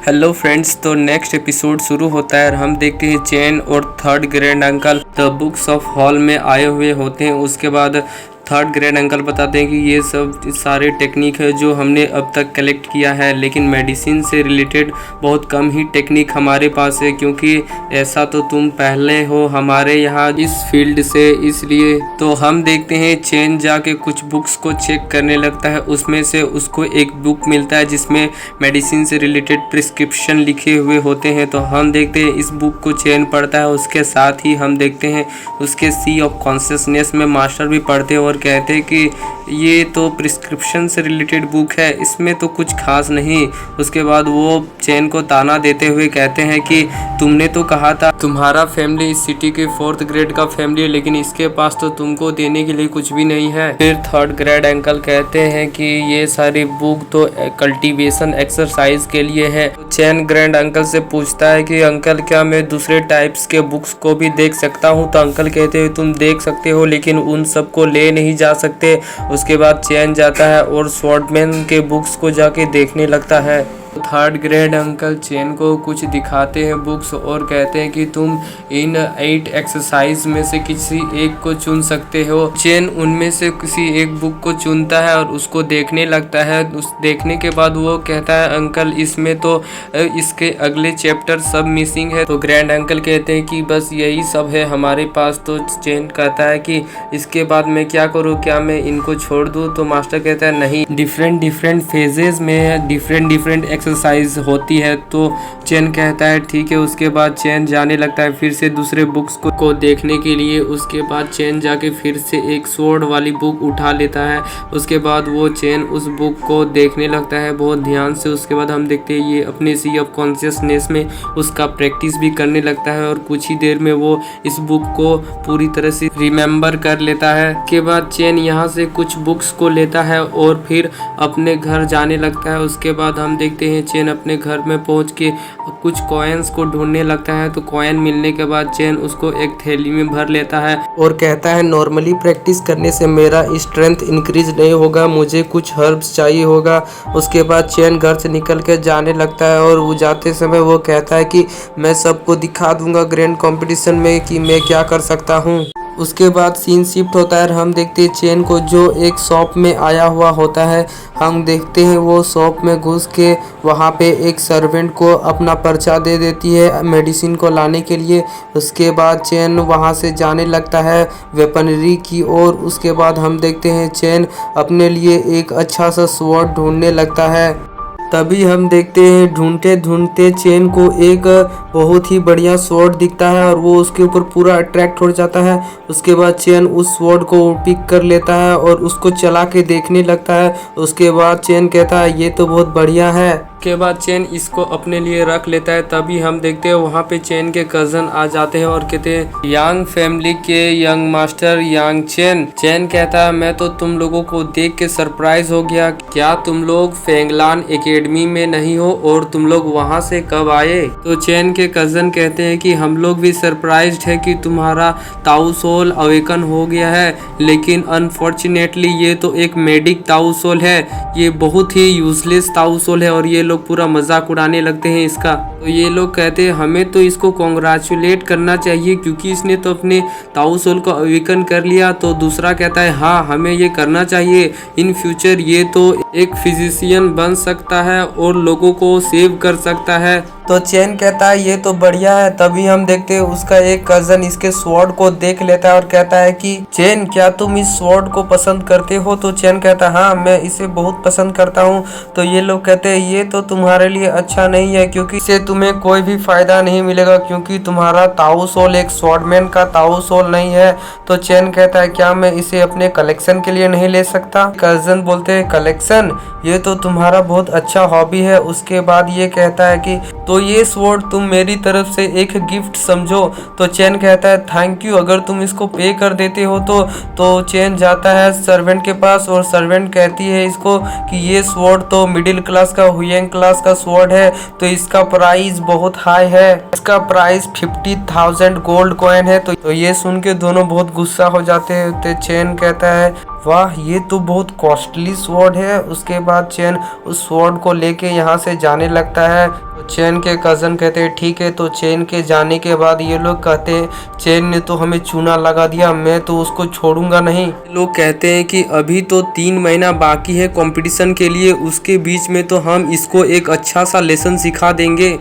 Hello friends, तो next episode शुरू होता है और हम देखते हैं चेन और third grand uncle the books of hall में आए हुए होते हैं। उसके बाद थर्ड ग्रैंड अंकल बताते हैं कि ये सब सारे टेक्निक है जो हमने अब तक कलेक्ट किया है, लेकिन मेडिसिन से रिलेटेड बहुत कम ही टेक्निक हमारे पास है, क्योंकि ऐसा तो तुम पहले हो हमारे यहाँ इस फील्ड से, इसलिए। तो हम देखते हैं चेन जाके कुछ बुक्स को चेक करने लगता है। उसमें से उसको एक बुक मिलता है जिसमें मेडिसिन से रिलेटेड प्रिस्क्रिप्शन लिखे हुए होते हैं। तो हम देखते हैं इस बुक को चेन पढ़ता है। उसके साथ ही हम देखते हैं उसके सी ऑफ कॉन्शियसनेस में मास्टर भी पढ़ते हैं और कहते हैं कि ये तो प्रिस्क्रिप्शन से रिलेटेड बुक है, इसमें तो कुछ खास नहीं। उसके बाद वो चेन को ताना देते हुए कहते हैं कि तुमने तो कहा था तुम्हारा फैमिली इस सिटी के 4th ग्रेड का फैमिली है, लेकिन इसके पास तो तुमको देने के लिए कुछ भी नहीं है। फिर थर्ड ग्रेड अंकल कहते हैं कि ये सारी बुक तो कल्टीवेशन एक्सरसाइज के लिए है। चेन ग्रैंड अंकल से पूछता है कि अंकल क्या मैं दूसरे टाइप्स के बुक्स को भी देख सकता हूँ? तो अंकल कहते हैं तुम देख सकते हो, लेकिन उन सब को ले नहीं जा सकते। उसके बाद चेन जाता है और स्वॉर्डमैन के बुक्स को जाके देखने लगता है। थर्ड ग्रेड अंकल चेन को कुछ दिखाते हैं बुक्स और कहते हैं कि तुम इन 8 एक्सरसाइज में से किसी एक को चुन सकते हो। चेन उनमें से किसी एक बुक को चुनता है और उसको देखने लगता है। उस देखने के बाद वो कहता है अंकल इसमें तो इसके अगले चैप्टर सब मिसिंग है। तो ग्रैंड अंकल कहते हैं कि बस यही सब है हमारे पास। तो चेन कहता है कि इसके बाद मैं क्या करूँ, क्या मैं इनको छोड़ दूँ? तो मास्टर कहता है नहीं, डिफरेंट फेजेस में डिफरेंट एक्सरसाइज होती है। तो चेन कहता है ठीक है। उसके बाद चेन जाने लगता है फिर से दूसरे बुक्स को देखने के लिए। उसके बाद चेन जाके फिर से एक स्वॉर्ड वाली बुक उठा लेता है। उसके बाद वो चेन उस बुक को देखने लगता है बहुत ध्यान से। उसके बाद हम देखते हैं ये अपने सी ऑफ कॉन्शियसनेस में उसका प्रैक्टिस भी करने लगता है और कुछ ही देर में वो इस बुक को पूरी तरह से रिमेम्बर कर लेता है। उसके बाद चेन यहाँ से कुछ बुक्स को लेता है और फिर अपने घर जाने लगता है। उसके बाद हम देखते हैं चेन अपने घर में पहुंच के कुछ कॉइन्स को ढूंढने लगता है। तो कॉइन मिलने के बाद चेन उसको एक थैली में भर लेता है और कहता है नॉर्मली प्रैक्टिस करने से मेरा स्ट्रेंथ इंक्रीज नहीं होगा, मुझे कुछ हर्ब्स चाहिए होगा। उसके बाद चेन घर से निकल के जाने लगता है और वो जाते समय वो कहता है कि मैं सबको दिखा दूंगा ग्रैंड कंपटीशन में कि मैं क्या कर सकता हूँ। उसके बाद सीन शिफ्ट होता है और हम देखते हैं चेन को जो एक शॉप में आया हुआ होता है। हम देखते हैं वो शॉप में घुस के वहाँ पे एक सर्वेंट को अपना पर्चा दे देती है मेडिसिन को लाने के लिए। उसके बाद चेन वहाँ से जाने लगता है वेपनरी की ओर। उसके बाद हम देखते हैं चेन अपने लिए एक अच्छा सा स्वॉर्ड ढूंढने लगता है। तभी हम देखते हैं ढूंढते ढूंढते चेन को एक बहुत ही बढ़िया स्वॉर्ड दिखता है और वो उसके ऊपर पूरा अट्रैक्ट हो जाता है। उसके बाद चेन उस स्वॉर्ड को पिक कर लेता है और उसको चला के देखने लगता है। उसके बाद चेन कहता है ये तो बहुत बढ़िया है। के बाद चेन इसको अपने लिए रख लेता है। तभी हम देखते हैं वहाँ पे चेन के कजन आ जाते हैं और कहते हैं यांग फैमिली के यंग मास्टर यांग चेन। चेन कहता है मैं तो तुम लोगों को देख के सरप्राइज हो गया, क्या तुम लोग फेंगलान एकेडमी में नहीं हो और तुम लोग वहाँ से कब आए? तो चेन के कजन कहते हैं कि हम लोग भी सरप्राइज्ड है कि तुम्हारा ताऊ सोल अवेकन हो गया है, लेकिन अनफॉर्चुनेटली ये तो एक मेडिक ताऊ सोल है, ये बहुत ही यूजलेस ताऊ सोल है। और ये लोग पूरा मजाक उड़ाने लगते हैं इसका। तो ये लोग कहते हैं हमें तो इसको कॉन्ग्रेचुलेट करना चाहिए क्योंकि इसने तो अपने ताऊ सोल को अवेकन कर लिया। तो दूसरा कहता है हाँ हमें ये करना चाहिए, इन फ्यूचर ये तो एक फिजिशियन बन सकता है और लोगों को सेव कर सकता है। तो चेन कहता है ये तो बढ़िया है। तभी हम देखते हैं उसका एक कजन इसके स्वॉर्ड को देख लेता है और कहता है कि चेन क्या तुम इस स्वॉर्ड को पसंद करते हो? तो चेन कहता है हाँ मैं इसे बहुत पसंद करता हूँ। तो ये लोग कहते हैं ये तो तुम्हारे लिए अच्छा नहीं है क्योंकि इससे तुम्हें कोई भी फायदा नहीं मिलेगा, क्योंकि तुम्हारा ताऊ सोल एक स्वॉर्डमैन का ताऊ सोल नहीं है। तो चेन कहता है क्या मैं इसे अपने कलेक्शन के लिए नहीं ले सकता? कजन बोलते हैं कलेक्शन, ये तो तुम्हारा बहुत अच्छा हॉबी है। उसके बाद ये कहता है कि तो ये स्वॉर्ड तुम मेरी तरफ से एक गिफ्ट समझो। तो चेन कहता है थैंक यू, अगर तुम इसको पे कर देते हो तो चेन जाता है सर्वेंट के पास और सर्वेंट कहती है इसको कि ये स्वॉर्ड तो मिडिल क्लास का हुएंग क्लास का स्वॉर्ड है, तो इसका प्राइस बहुत हाई है, इसका प्राइस 50,000 गोल्ड कॉइन है। तो ये सुन के दोनों बहुत गुस्सा हो जाते हैं। तो चेन कहता है वाह, ये तो बहुत कॉस्टली स्वॉर्ड है। उसके बाद चैन उस स्वॉर्ड को लेके यहाँ से जाने लगता है। तो चैन के कज़न कहते हैं ठीक है। तो चैन के जाने के बाद ये लोग कहते हैं चैन ने तो हमें चूना लगा दिया, मैं तो उसको छोड़ूंगा नहीं। ये लोग कहते हैं कि अभी तो 3 महीना बाकी है कंपटीशन के लिए, उसके बीच में तो हम इसको एक अच्छा सा लेसन सिखा देंगे।